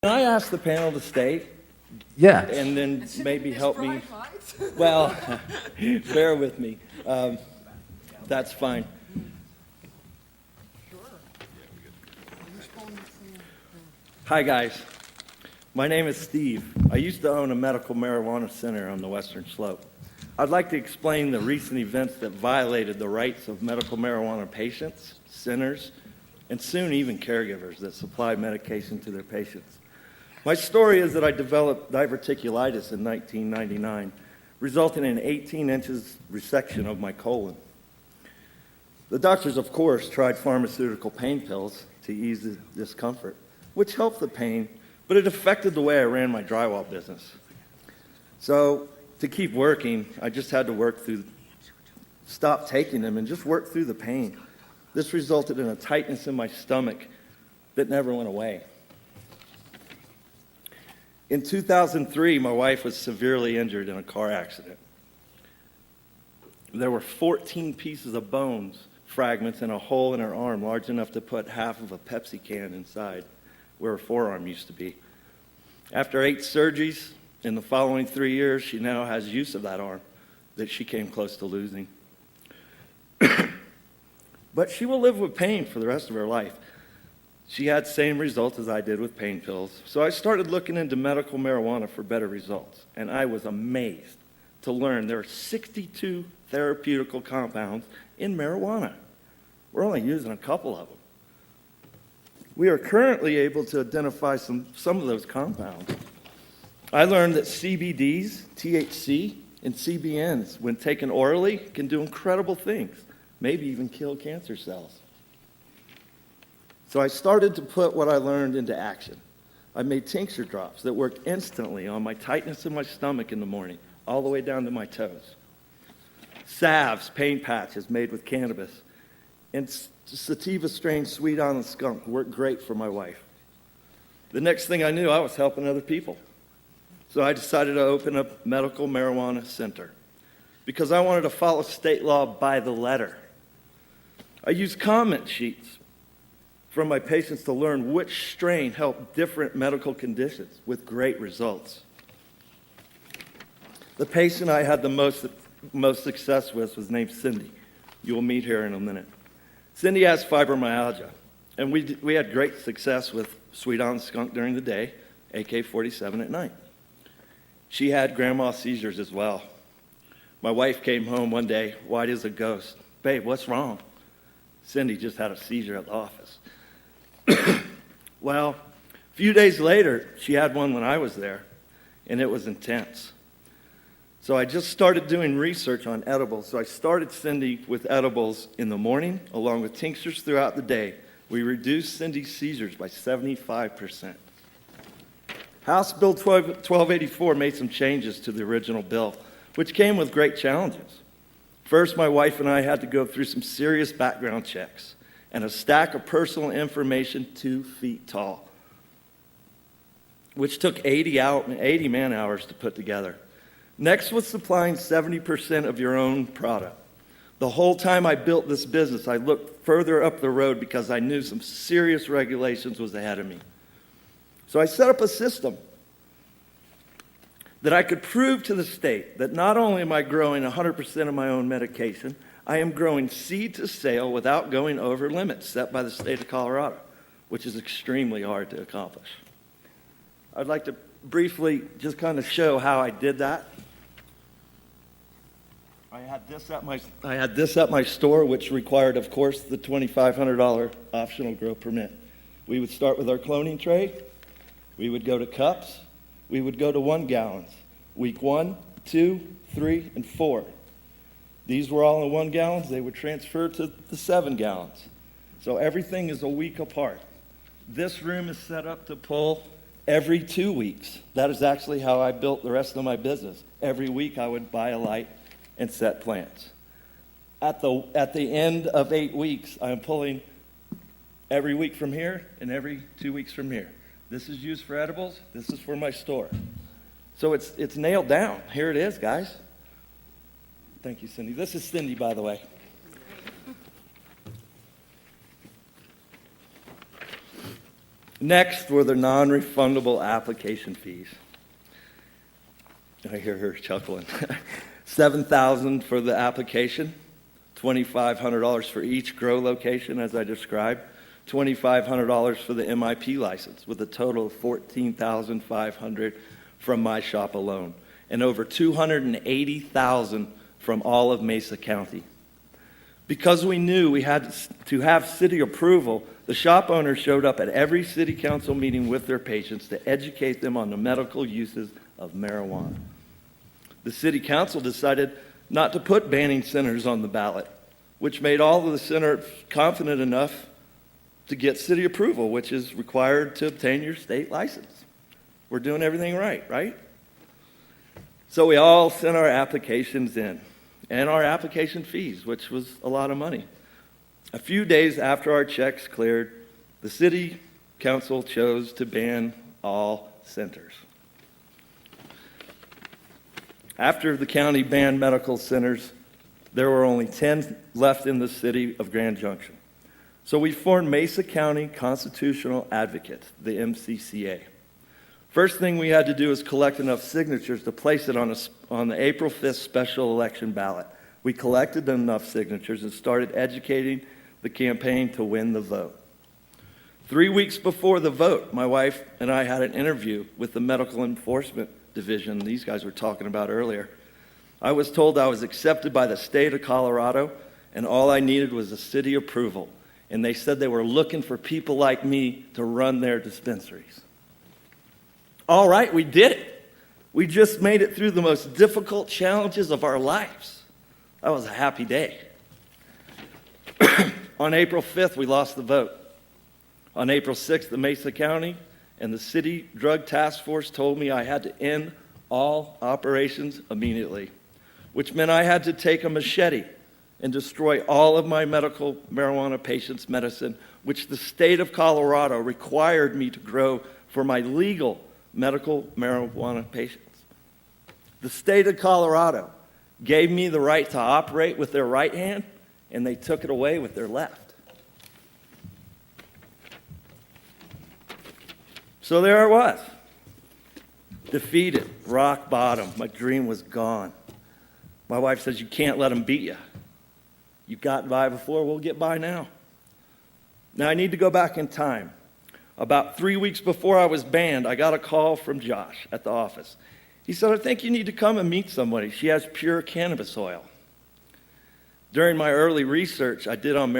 Can I ask the panel to stay Yeah. and then maybe help me? Well, bear with me. That's fine. Hi, guys. My name is Steve. I used to own a medical marijuana center on the Western Slope. I'd like to explain the recent events that violated the rights of medical marijuana patients, centers, and soon even caregivers that supply medication to their patients. My story is that I developed diverticulitis in 1999, resulting in 18 inches resection of my colon. The doctors, of course, tried pharmaceutical pain pills to ease the discomfort, which helped the pain, but it affected the way I ran my drywall business. So to keep working, I just had to stop taking them and just work through the pain. This resulted in a tightness in my stomach that never went away. In 2003, my wife was severely injured in a car accident. There were 14 pieces of bones fragments and a hole in her arm large enough to put half of a Pepsi can inside, where her forearm used to be. After 8 surgeries in the following 3 years, she now has use of that arm that she came close to losing. But she will live with pain for the rest of her life. She had the same results as I did with pain pills. So I started looking into medical marijuana for better results, and I was amazed to learn there are 62 therapeutical compounds in marijuana. We're only using a couple of them. We are currently able to identify some of those compounds. I learned that CBDs, THC, and CBNs, when taken orally, can do incredible things, maybe even kill cancer cells. So I started to put what I learned into action. I made tincture drops that worked instantly on my tightness in my stomach in the morning, all the way down to my toes. Salves, pain patches made with cannabis, and sativa strain Sweet Island Skunk worked great for my wife. The next thing I knew, I was helping other people. So I decided to open a medical marijuana center because I wanted to follow state law by the letter. I used comment sheets from my patients to learn which strain helped different medical conditions with great results. The patient I had the most success with was named Cindy. You will meet her in a minute. Cindy has fibromyalgia, and we had great success with Sweet Island Skunk during the day, AK-47 at night. She had grandma seizures as well. My wife came home one day, white as a ghost. Babe, what's wrong? Cindy just had a seizure at the office. Well, a few days later, she had one when I was there, and it was intense. So I just started doing research on edibles. So I started Cindy with edibles in the morning, along with tinctures throughout the day. We reduced Cindy's seizures by 75%. House Bill 1284 made some changes to the original bill, which came with great challenges. First, my wife and I had to go through some serious background checks and a stack of personal information 2 feet tall, which took 80 man-hours to put together. Next was supplying 70% of your own product. The whole time I built this business, I looked further up the road because I knew some serious regulations was ahead of me. So I set up a system that I could prove to the state that not only am I growing 100% of my own medication, I am growing seed to sale without going over limits set by the state of Colorado, which is extremely hard to accomplish. I'd like to briefly just kind of show how I did that. I had this at my store, which required, of course, the $2,500 optional grow permit. We would start with our cloning tray. We would go to cups. We would go to 1 gallons. Week 1, 2, 3, and 4. These were all in 1 gallons. They would transfer to the 7 gallons. So everything is a week apart. This room is set up to pull every 2 weeks. That is actually how I built the rest of my business. Every week I would buy a light and set plants. At the end of 8 weeks, I'm pulling every week from here and every 2 weeks from here. This is used for edibles. This is for my store. So it's nailed down. Here it is, guys. Thank you, Cindy. This is Cindy, by the way. Next were the non-refundable application fees. I hear her chuckling. $7,000 for the application, $2,500 for each grow location, as I described, $2,500 for the MIP license, with a total of $14,500 from my shop alone, and over $280,000 from all of Mesa County. Because we knew we had to have city approval, the shop owners showed up at every city council meeting with their patients to educate them on the medical uses of marijuana. The city council decided not to put banning centers on the ballot, which made all of the centers confident enough to get city approval, which is required to obtain your state license. We're doing everything right, right? So we all sent our applications in, and our application fees, which was a lot of money. A few days after our checks cleared, the city council chose to ban all centers. After the county banned medical centers, there were only 10 left in the city of Grand Junction. So we formed Mesa County Constitutional Advocates, the MCCA. First thing we had to do is collect enough signatures to place it on the April 5th special election ballot. We collected enough signatures and started educating the campaign to win the vote. 3 weeks before the vote, my wife and I had an interview with the Medical Enforcement Division these guys were talking about earlier. I was told I was accepted by the state of Colorado, and all I needed was a city approval. And they said they were looking for people like me to run their dispensaries. All right, we did it. We just made it through the most difficult challenges of our lives. That was a happy day. On April 5th, we lost the vote. On April 6th, the Mesa County and the City Drug Task Force told me I had to end all operations immediately, which meant I had to take a machete and destroy all of my medical marijuana patients' medicine, which the state of Colorado required me to grow for my legal medical marijuana patients. The state of Colorado gave me the right to operate with their right hand, and they took it away with their left. So there I was, defeated, rock bottom. My dream was gone. My wife says, "You can't let them beat you. You've gotten by before, we'll get by now." Now I need to go back in time. About 3 weeks before I was banned, I got a call from Josh at the office. He said, "I think you need to come and meet somebody. She has pure cannabis oil." During my early research I did on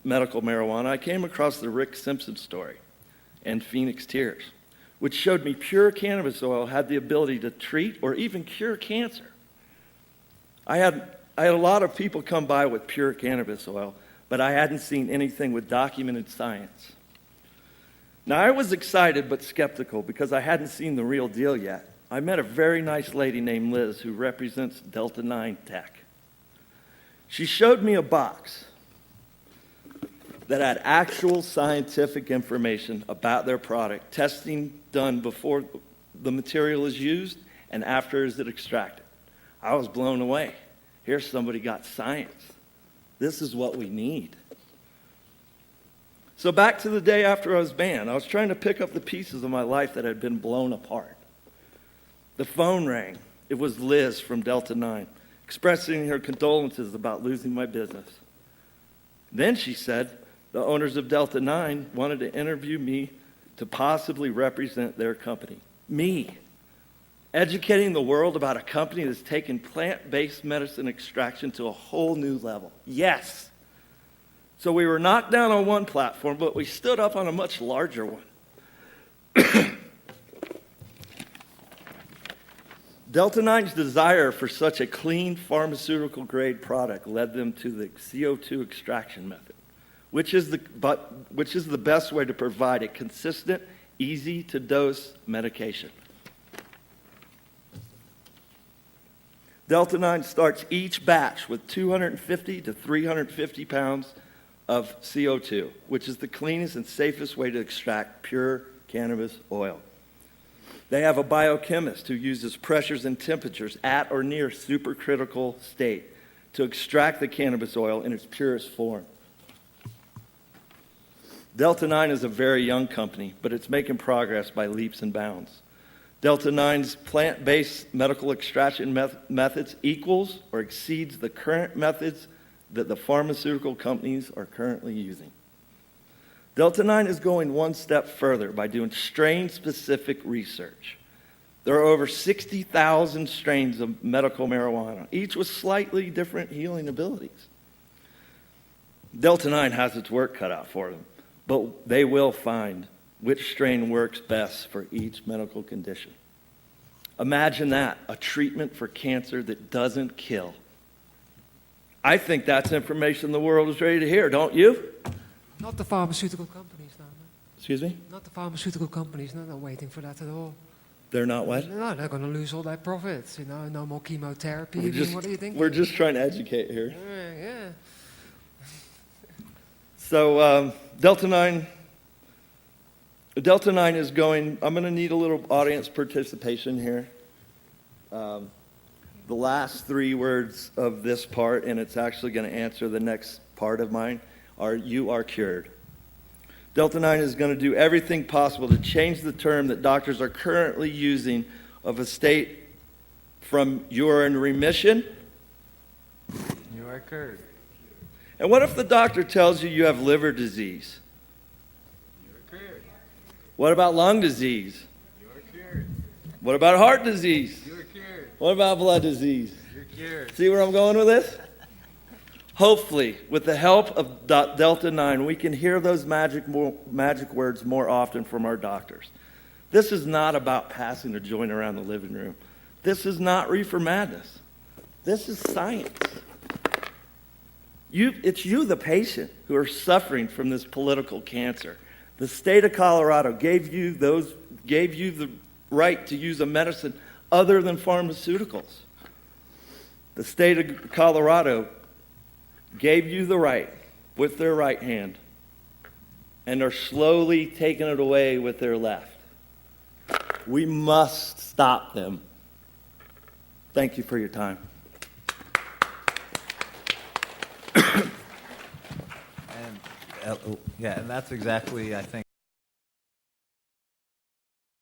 medical marijuana, I came across the Rick Simpson story and Phoenix Tears, which showed me pure cannabis oil had the ability to treat or even cure cancer. I had a lot of people come by with pure cannabis oil, but I hadn't seen anything with documented science. Now, I was excited but skeptical because I hadn't seen the real deal yet. I met a very nice lady named Liz who represents Delta 9 Tech. She showed me a box that had actual scientific information about their product, testing done before the material is used and after is it extracted. I was blown away. Here's somebody got science. This is what we need. So back to the day after I was banned, I was trying to pick up the pieces of my life that had been blown apart. The phone rang. It was Liz from Delta 9, expressing her condolences about losing my business. Then she said the owners of Delta 9 wanted to interview me to possibly represent their company. Me, educating the world about a company that's taken plant-based medicine extraction to a whole new level. Yes. So we were knocked down on one platform, but we stood up on a much larger one. Delta 9's desire for such a clean pharmaceutical-grade product led them to the CO2 extraction method, which is the best way to provide a consistent, easy-to-dose medication. Delta 9 starts each batch with 250 to 350 pounds of CO2, which is the cleanest and safest way to extract pure cannabis oil. They have a biochemist who uses pressures and temperatures at or near supercritical state to extract the cannabis oil in its purest form. Delta 9 is a very young company, but it's making progress by leaps and bounds. Delta 9's plant-based medical extraction methods equals or exceeds the current methods that the pharmaceutical companies are currently using. Delta 9 is going one step further by doing strain-specific research. There are over 60,000 strains of medical marijuana, each with slightly different healing abilities. Delta 9 has its work cut out for them, but they will find which strain works best for each medical condition. Imagine that, a treatment for cancer that doesn't kill. I think that's information the world is ready to hear, don't you? Not the pharmaceutical companies, no. Excuse me? Not the pharmaceutical companies, they're not waiting for that at all. They're not what? No, they're going to lose all their profits, no more chemotherapy. What do you think? We're just trying to educate here. Yeah. So Delta 9 is going, I'm going to need a little audience participation here. The last three words of this part, and it's actually going to answer the next part of mine, are "you are cured." Delta 9 is going to do everything possible to change the term that doctors are currently using of a state from "you are in remission." You are cured. And what if the doctor tells you you have liver disease? You are cured. What about lung disease? You are cured. What about heart disease? You are cured. What about blood disease? You're cured. See where I'm going with this? Hopefully, with the help of Delta 9, we can hear those magic words more often from our doctors. This is not about passing a joint around the living room. This is not reefer madness. This is science. It's you, the patient, who are suffering from this political cancer. The state of Colorado gave you the right to use a medicine other than pharmaceuticals. The state of Colorado gave you the right with their right hand and are slowly taking it away with their left. We must stop them. Thank you for your time. And that's exactly, I think.